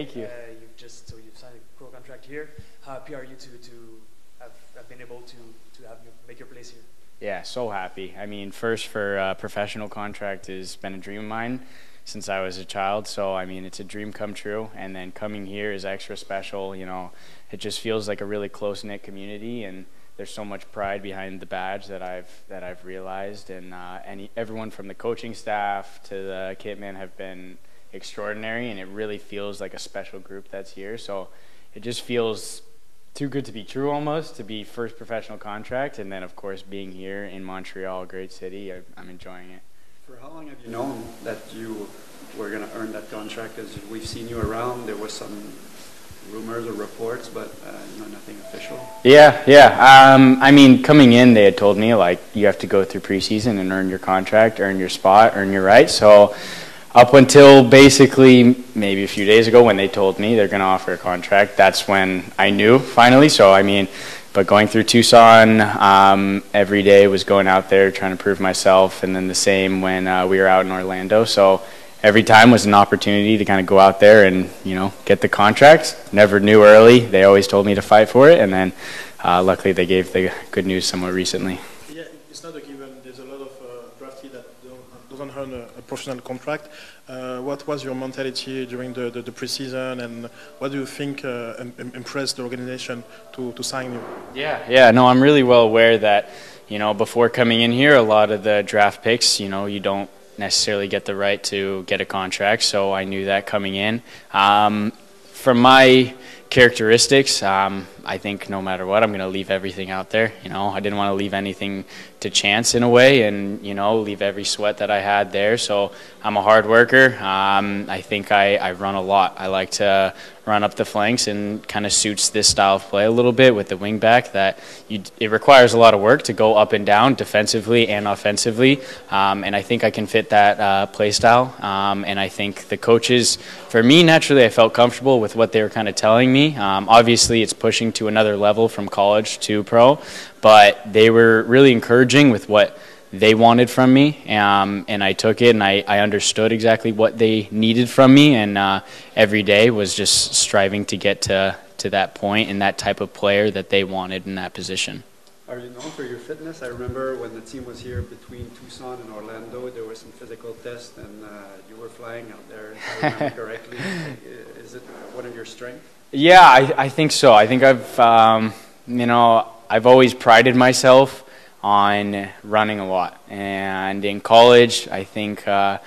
Thank you. You've signed a pro contract here. How happy are you to have been able to make your place here? Yeah, so happy. I mean, first for a professional contract has been a dream of mine since I was a child. So, I mean, it's a dream come true. And then coming here is extra special. You know, it just feels like a really close-knit community, and there's so much pride behind the badge that I've realized. And everyone from the coaching staff to the kitmen have been extraordinary, and it really feels like a special group that's here. So it just feels too good to be true almost, to be first professional contract, and then of course being here in Montreal, a great city, I'm enjoying it. For how long have you known that you were going to earn that contract? Because we've seen you around, there was some rumors or reports, but nothing official. Yeah. I mean, coming in, they had told me, like, you have to go through preseason and earn your contract, earn your spot, earn your right. So up until basically maybe a few days ago when they told me they're going to offer a contract, that's when I knew finally. So, I mean, but going through Tucson every day was going out there trying to prove myself, and then the same when we were out in Orlando. So every time was an opportunity to kind of go out there and, you know, get the contract. Never knew early. They always told me to fight for it, and then luckily they gave the good news somewhat recently. Yeah, it's not a given. There's a lot of draftees that doesn't earn a professional contract. What was your mentality during the preseason, and what do you think impressed the organization to sign you? Yeah, no, I'm really well aware that, you know, before coming in here, a lot of the draft picks, you know, you don't necessarily get the right to get a contract, so I knew that coming in. From my characteristics, I think no matter what, I'm going to leave everything out there. You know, I didn't want to leave anything to chance in a way, and, you know, leave every sweat that I had there. So I'm a hard worker. I think I run a lot. I like to run up the flanks, and kind of suits this style of play a little bit with the wing back, that it requires a lot of work to go up and down defensively and offensively, and I think I can fit that play style, and I think the coaches, for me, naturally I felt comfortable with what they were kind of telling me. Obviously it's pushing to another level from college to pro, but they were really encouraging with what they wanted from me, and I took it, and I understood exactly what they needed from me, and every day was just striving to get to that point and that type of player that they wanted in that position. Are you known for your fitness? I remember when the team was here between Tucson and Orlando, there were some physical tests, and you were flying out there, if I remember correctly. Is it one of your strengths? Yeah, I think so. I think I've always prided myself on running a lot, and in college I think I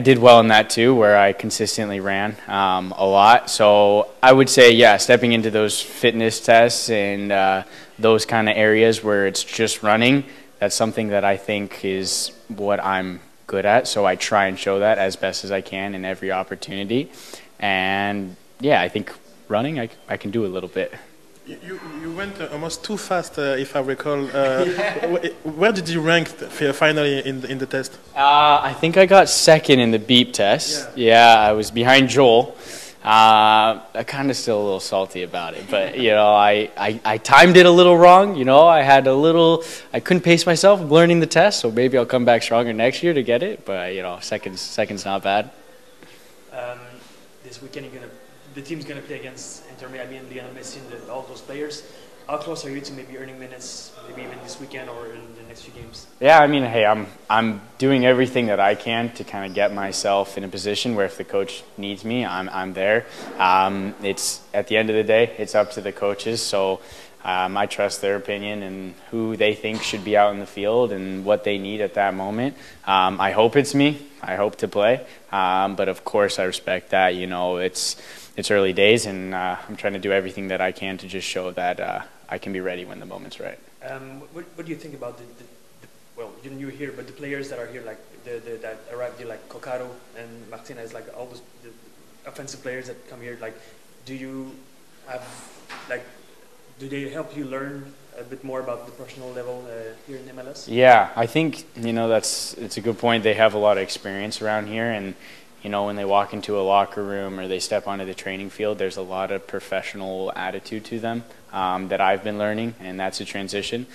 did well in that too, where I consistently ran a lot. So I would say, yeah, stepping into those fitness tests and those kind of areas where it's just running, that's something that I think is what I'm good at. So I try and show that as best as I can in every opportunity, and yeah, I think running I can do a little bit. You went almost too fast, if I recall. Where did you rank finally in the test? I think I got second in the beep test. Yeah, I was behind Joel. I'm kind of still a little salty about it, but you know, I timed it a little wrong. You know, I couldn't pace myself learning the test, so maybe I'll come back stronger next year to get it. But you know, second's not bad. This weekend the team's gonna play against Inter Miami and Lionel Messi and all those players. How close are you to maybe earning minutes, maybe even this weekend or in the next few games? Yeah, I mean, hey, I'm doing everything that I can to kind of get myself in a position where if the coach needs me, I'm there. It's at the end of the day, it's up to the coaches. So I trust their opinion and who they think should be out in the field and what they need at that moment. I hope it's me. I hope to play, but of course I respect that. You know, it's early days, and I'm trying to do everything that I can to just show that I can be ready when the moment's right. What do you think about well, you're here, but the players that are here, like that arrived here, like Cocaro and Martinez, like all those the offensive players that come here, like, do you have, like, do they help you learn a bit more about the professional level here in MLS? Yeah, I think, you know, it's a good point. They have a lot of experience around here, and you know, when they walk into a locker room or they step onto the training field, there's a lot of professional attitude to them that I've been learning, and that's a transition.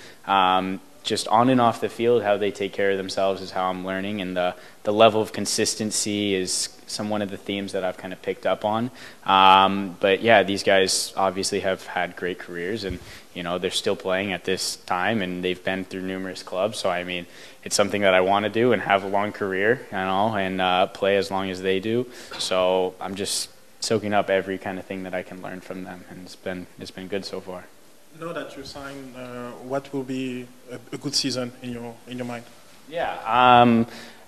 just on and off the field, how they take care of themselves is how I'm learning, and the level of consistency is one of the themes that I've kind of picked up on. But yeah, these guys obviously have had great careers, and you know, they're still playing at this time, and they've been through numerous clubs. So I mean, it's something that I want to do and have a long career, you know, and play as long as they do. So I'm just soaking up every kind of thing that I can learn from them, and it's been good so far. Now that you signed, what will be a good season in your mind? Yeah,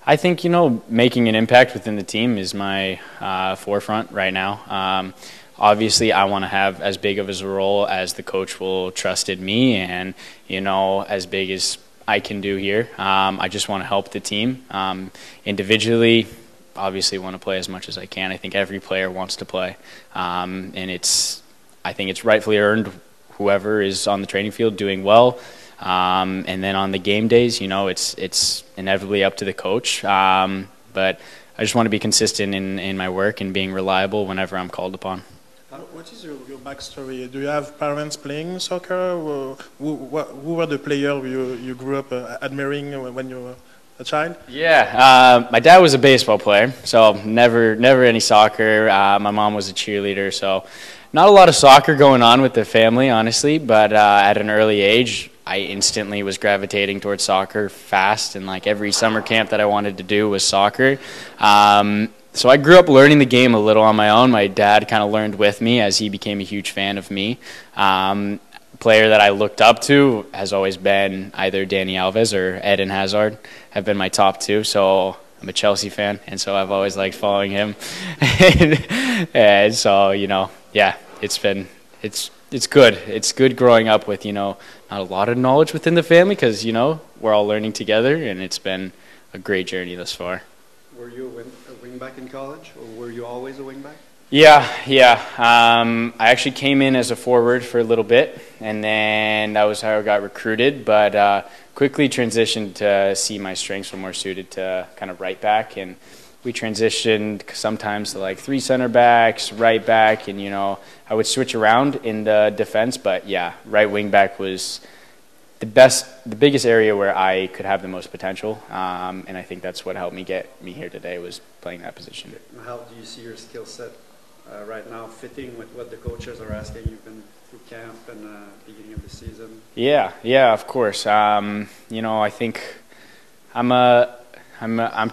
I think, you know, making an impact within the team is my forefront right now. Obviously, I want to have as big of a role as the coach will trusted me, and you know, as big as I can do here. I just want to help the team individually. Obviously, want to play as much as I can. I think every player wants to play, and I think it's rightfully earned. Whoever is on the training field doing well, and then on the game days, you know, it's inevitably up to the coach. But I just want to be consistent in my work and being reliable whenever I'm called upon. What is your backstory? Do you have parents playing soccer? Or who were the players you grew up admiring when you were a child? Yeah, my dad was a baseball player, so never any soccer. My mom was a cheerleader, so not a lot of soccer going on with the family, honestly, but at an early age, I instantly was gravitating towards soccer fast, and like every summer camp that I wanted to do was soccer. So I grew up learning the game a little on my own. My dad kind of learned with me as he became a huge fan of me. Player that I looked up to has always been either Dani Alves or Eden Hazard have been my top two, so I'm a Chelsea fan, and so I've always liked following him. And so, you know, yeah, it's good. It's good growing up with, you know, not a lot of knowledge within the family because, you know, we're all learning together, and it's been a great journey thus far. Were you a wingback in college, or were you always a wingback? Yeah. I actually came in as a forward for a little bit, and then that was how I got recruited, but quickly transitioned to see my strengths were more suited to kind of right back, and we transitioned sometimes to like 3 center backs, right back, and you know, I would switch around in the defense, but yeah, right wing back was the biggest area where I could have the most potential, and I think that's what helped me get me here today, was playing that position. How do you see your skill set right now fitting with what the coaches are asking? You've been through camp and beginning of the season. Yeah, of course. You know, I think I'm a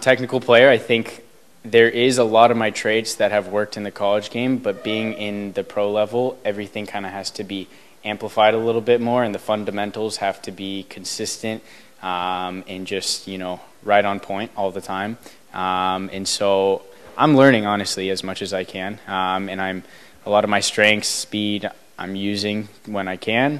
technical player. I think there is a lot of my traits that have worked in the college game, but being in the pro level, everything kind of has to be amplified a little bit more, and the fundamentals have to be consistent and just, you know, right on point all the time. And so I'm learning, honestly, as much as I can, and a lot of my strengths, speed, I'm using when I can,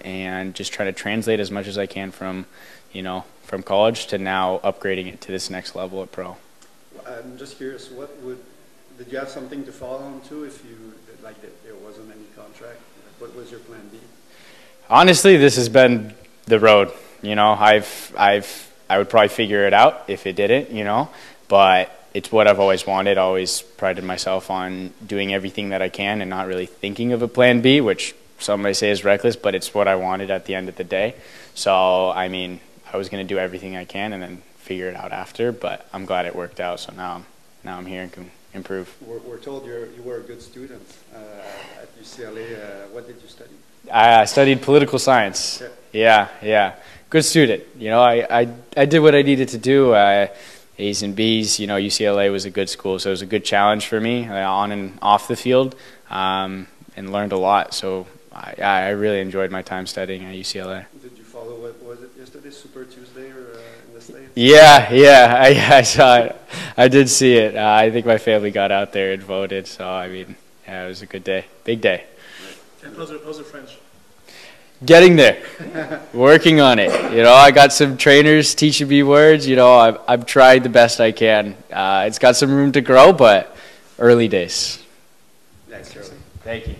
and just trying to translate as much as I can from, you know, from college to now upgrading it to this next level at pro. I'm just curious, did you have something to follow on to if there wasn't any contract? What was your plan B? Honestly, this has been the road. You know, I would probably figure it out if it didn't, you know, but it's what I've always wanted. Always prided myself on doing everything that I can and not really thinking of a plan B, which some may say is reckless, but it's what I wanted at the end of the day. So, I mean, I was going to do everything I can and then figure it out after, but I'm glad it worked out. So now I'm here and can improve. We're told you were a good student at UCLA. What did you study? I studied political science. Yeah. Good student. You know, I did what I needed to do. A's and B's. You know, UCLA was a good school, so it was a good challenge for me on and off the field, and learned a lot. So I really enjoyed my time studying at UCLA. Did you follow, what was it yesterday, Super Tuesday or in the States? Yeah, I saw it. I did see it. I think my family got out there and voted, so I mean, yeah, it was a good day. Big day. And how's the French? Getting there. Working on it. You know, I got some trainers teaching me words. You know, I've tried the best I can. It's got some room to grow, but early days. Thanks, Charlie. Thank you.